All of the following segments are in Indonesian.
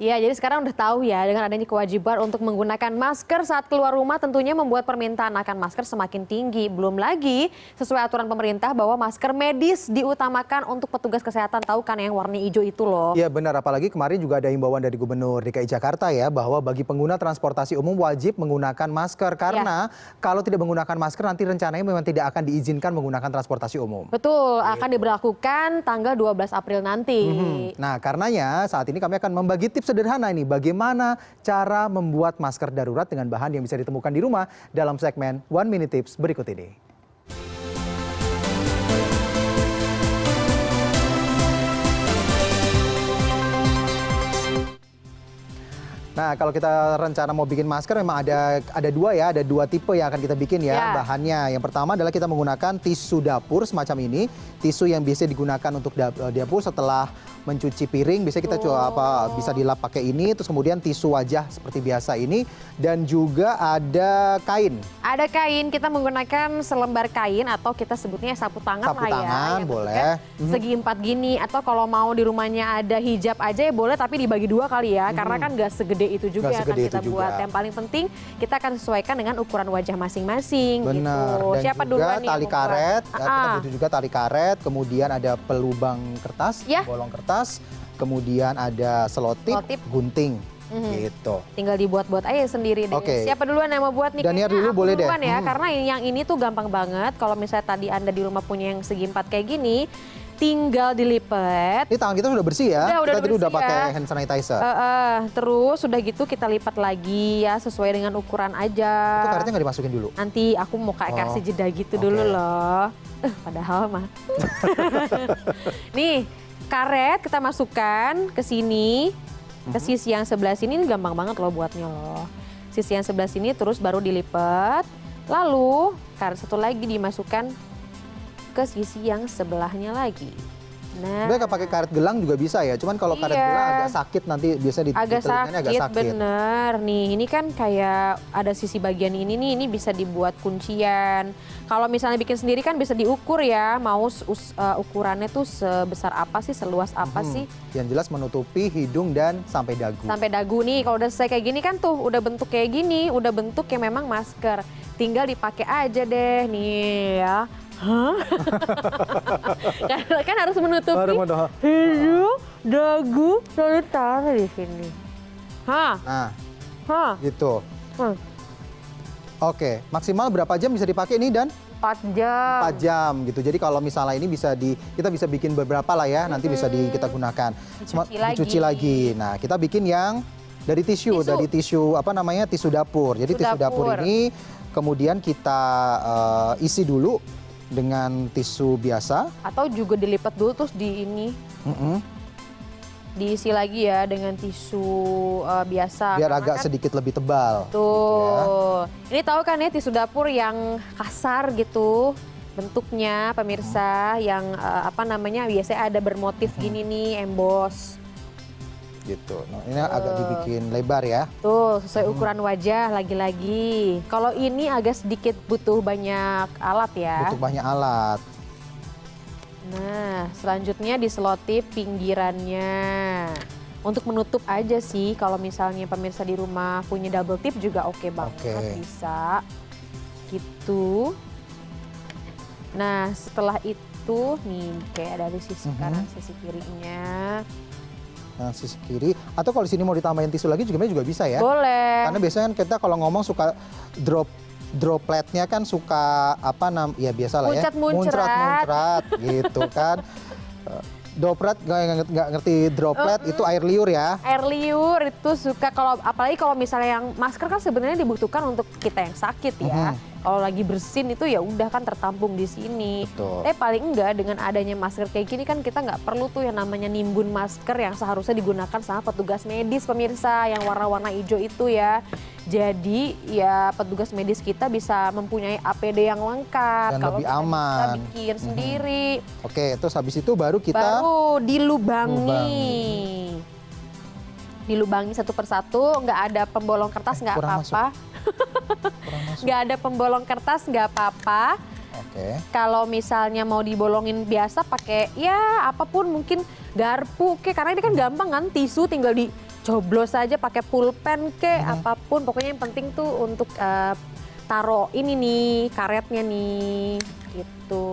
Iya, jadi sekarang udah tahu ya dengan adanya kewajiban untuk menggunakan masker saat keluar rumah tentunya membuat permintaan akan masker semakin tinggi. Belum lagi sesuai aturan pemerintah bahwa masker medis diutamakan untuk petugas kesehatan. Tahu kan yang warna hijau itu loh. Iya benar, apalagi kemarin juga ada himbauan dari Gubernur DKI Jakarta ya bahwa bagi pengguna transportasi umum wajib menggunakan masker karena kalau tidak menggunakan masker nanti rencananya memang tidak akan diizinkan menggunakan transportasi umum. Betul, akan diberlakukan tanggal 12 April nanti. Nah, karenanya saat ini kami akan membagi tips sederhana ini bagaimana cara membuat masker darurat dengan bahan yang bisa ditemukan di rumah dalam segmen One Minute Tips berikut ini. Nah, kalau kita rencana mau bikin masker memang ada dua tipe yang akan kita bikin ya bahannya. Yang pertama adalah kita menggunakan tisu dapur semacam ini, tisu yang biasa digunakan untuk dapur setelah mencuci piring. Biasanya kita bisa dilap pakai ini, terus kemudian tisu wajah seperti biasa ini, dan juga ada kain. Ada kain, kita menggunakan selembar kain atau kita sebutnya sapu tangan Sapu tangan boleh. Segi 4 gini, atau kalau mau di rumahnya ada hijab aja ya boleh, tapi dibagi 2 kali ya, karena kan gak segede itu juga yang akan kita buat. Yang paling penting kita akan sesuaikan dengan ukuran wajah masing-masing. Benar. Gitu. Dan siapa juga duluan nih tali karet, kita butuh juga tali karet, kemudian ada pelubang kertas, bolong kertas, kemudian ada selotip, gunting. Gitu. Tinggal dibuat-buat aja sendiri deh. Siapa duluan yang mau buat nih? Daniar dulu boleh deh. Ya, karena yang ini tuh gampang banget. Kalau misalnya tadi Anda di rumah punya yang segi 4 kayak gini, tinggal dilipat. Ini tangan kita sudah bersih ya. Kita tadi udah pakai hand sanitizer. Terus udah gitu kita lipat lagi ya sesuai dengan ukuran aja. Itu karetnya nggak dimasukin dulu? Nanti aku mau kasih jeda gitu dulu loh. Padahal mah. Nih, karet kita masukkan ke sini. Ke sisi yang sebelah sini ini gampang banget loh buatnya loh. Sisi yang sebelah sini terus baru dilipat. Lalu karet satu lagi dimasukkan ke sisi yang sebelahnya lagi. Nah, sebenarnya pakai karet gelang juga bisa ya. Cuman kalau karet gelang agak sakit nanti biasa di telinganya agak sakit. Bener nih. Ini kan kayak ada sisi bagian ini nih. Ini bisa dibuat kuncian. Kalau misalnya bikin sendiri kan bisa diukur ya. Mau ukurannya tuh sebesar apa sih, seluas apa sih? Yang jelas menutupi hidung dan sampai dagu. Sampai dagu nih. Kalau udah selesai kayak gini kan tuh udah bentuk kayak gini. Udah bentuk yang memang masker. Tinggal dipakai aja deh nih ya. Kan harus menutupi hidung, dagu, lalu taruh di sini. Gitu. Oke, maksimal berapa jam bisa dipakai ini dan? 4 jam. 4 jam gitu. Jadi kalau misalnya ini kita bisa bikin beberapa lah ya, nanti bisa kita gunakan. Dicuci lagi. Nah, kita bikin yang dari tisu. Dari tisu tisu dapur. Jadi tisu dapur ini kemudian kita isi dulu dengan tisu biasa. Atau juga dilipat dulu terus di ini. Diisi lagi ya dengan tisu biasa. Biar agak sedikit lebih tebal. Tuh. Gitu ya. Ini tahu kan ya tisu dapur yang kasar gitu bentuknya pemirsa. Yang biasanya ada bermotif gini nih, emboss. Gitu. Nah, ini agak dibikin lebar ya. Tuh, sesuai ukuran wajah lagi-lagi. Kalau ini agak sedikit butuh banyak alat ya. Butuh banyak alat. Nah, selanjutnya diselotip pinggirannya. Untuk menutup aja sih, kalau misalnya pemirsa di rumah punya double tip juga oke banget, bisa. Gitu. Nah, setelah itu nih kayak dari sisi kanan, sisi kirinya. Nah, sisi kiri, atau kalau di sini mau ditambahin tisu lagi juga bisa ya. Boleh. Karena biasanya kan kita kalau ngomong suka dropletnya kan suka biasa lah ya. Muncrat gitu kan. Droplet nggak ngerti droplet itu air liur ya. Air liur itu suka apalagi kalau misalnya yang masker kan sebenarnya dibutuhkan untuk kita yang sakit ya. Kalau lagi bersin itu ya udah kan tertampung di sini. Tapi paling enggak dengan adanya masker kayak gini kan kita nggak perlu tuh yang namanya nimbun masker yang seharusnya digunakan sama petugas medis pemirsa yang warna-warna hijau itu ya. Jadi ya petugas medis kita bisa mempunyai APD yang lengkap. Dan lebih aman. Kita bikin sendiri. Oke, terus habis itu baru kita dilubangi. Dilubangi satu persatu, nggak ada pembolong kertas nggak apa-apa. Nggak ada pembolong kertas nggak apa-apa. Kalau misalnya mau dibolongin biasa pakai ya apapun mungkin garpu, karena ini kan gampang kan tisu tinggal coblos aja pakai pulpen kek, apapun. Pokoknya yang penting tuh untuk taruh ini nih, karetnya nih, gitu.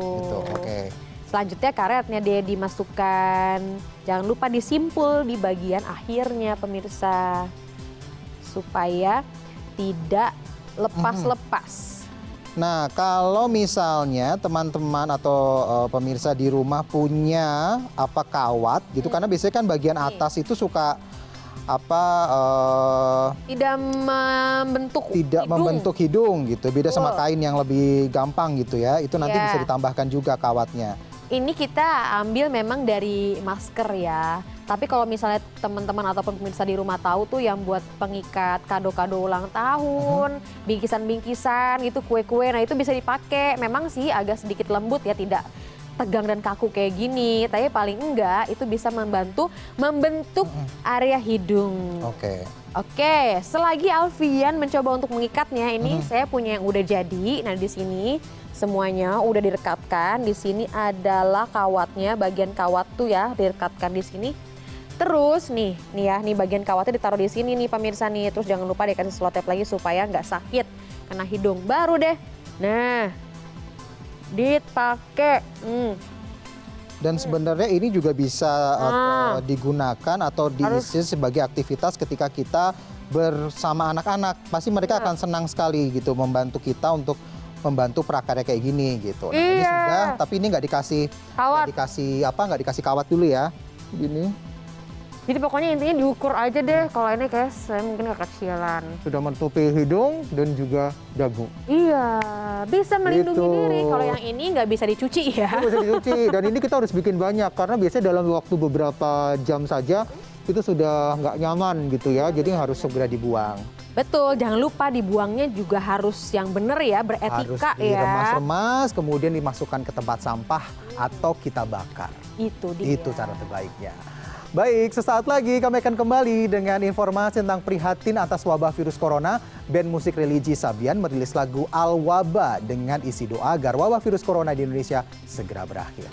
Oke. Selanjutnya karetnya dia dimasukkan. Jangan lupa disimpul di bagian akhirnya pemirsa. Supaya tidak lepas-lepas. Nah, kalau misalnya teman-teman atau pemirsa di rumah punya kawat gitu, karena biasanya kan bagian atas itu suka tidak membentuk hidung gitu. Beda sama kain yang lebih gampang gitu ya. Itu nanti bisa ditambahkan juga kawatnya. Ini kita ambil memang dari masker ya. Tapi kalau misalnya teman-teman ataupun pemirsa di rumah tahu tuh yang buat pengikat kado-kado ulang tahun, bingkisan-bingkisan gitu, kue-kue, nah itu bisa dipakai. Memang sih agak sedikit lembut ya, tidak tegang dan kaku kayak gini. Tapi paling enggak itu bisa membantu membentuk area hidung. Oke, selagi Alfian mencoba untuk mengikatnya, ini saya punya yang udah jadi. Nah di sini semuanya udah direkatkan. Di sini adalah kawatnya, bagian kawat tuh ya direkatkan di sini. Terus nih bagian kawatnya ditaruh di sini nih pemirsa nih. Terus jangan lupa dikasih selotip lagi supaya nggak sakit kena hidung. Baru deh, nah dipakai. Dan sebenarnya ini juga bisa digunakan atau diisi sebagai aktivitas ketika kita bersama anak-anak. Pasti mereka akan senang sekali gitu membantu kita untuk membantu prakarya kayak gini gitu. Nah, ini sudah, tapi ini nggak dikasih kawat dulu ya, gini. Jadi pokoknya intinya diukur aja deh. Kalau ini kayak saya mungkin kekecilan. Sudah menutupi hidung dan juga dagu. Iya, bisa melindungi diri. Kalau yang ini nggak bisa dicuci ya. Nggak bisa dicuci, dan ini kita harus bikin banyak. Karena biasanya dalam waktu beberapa jam saja, itu sudah nggak nyaman gitu ya. Jadi harus segera dibuang. Betul, jangan lupa dibuangnya juga harus yang benar ya, beretika harus ya. Diremas-remas, kemudian dimasukkan ke tempat sampah atau kita bakar. Itu dia. Itu cara terbaiknya. Baik, sesaat lagi kami akan kembali dengan informasi tentang prihatin atas wabah virus corona. Band musik religi Sabian merilis lagu Al Waba dengan isi doa agar wabah virus corona di Indonesia segera berakhir.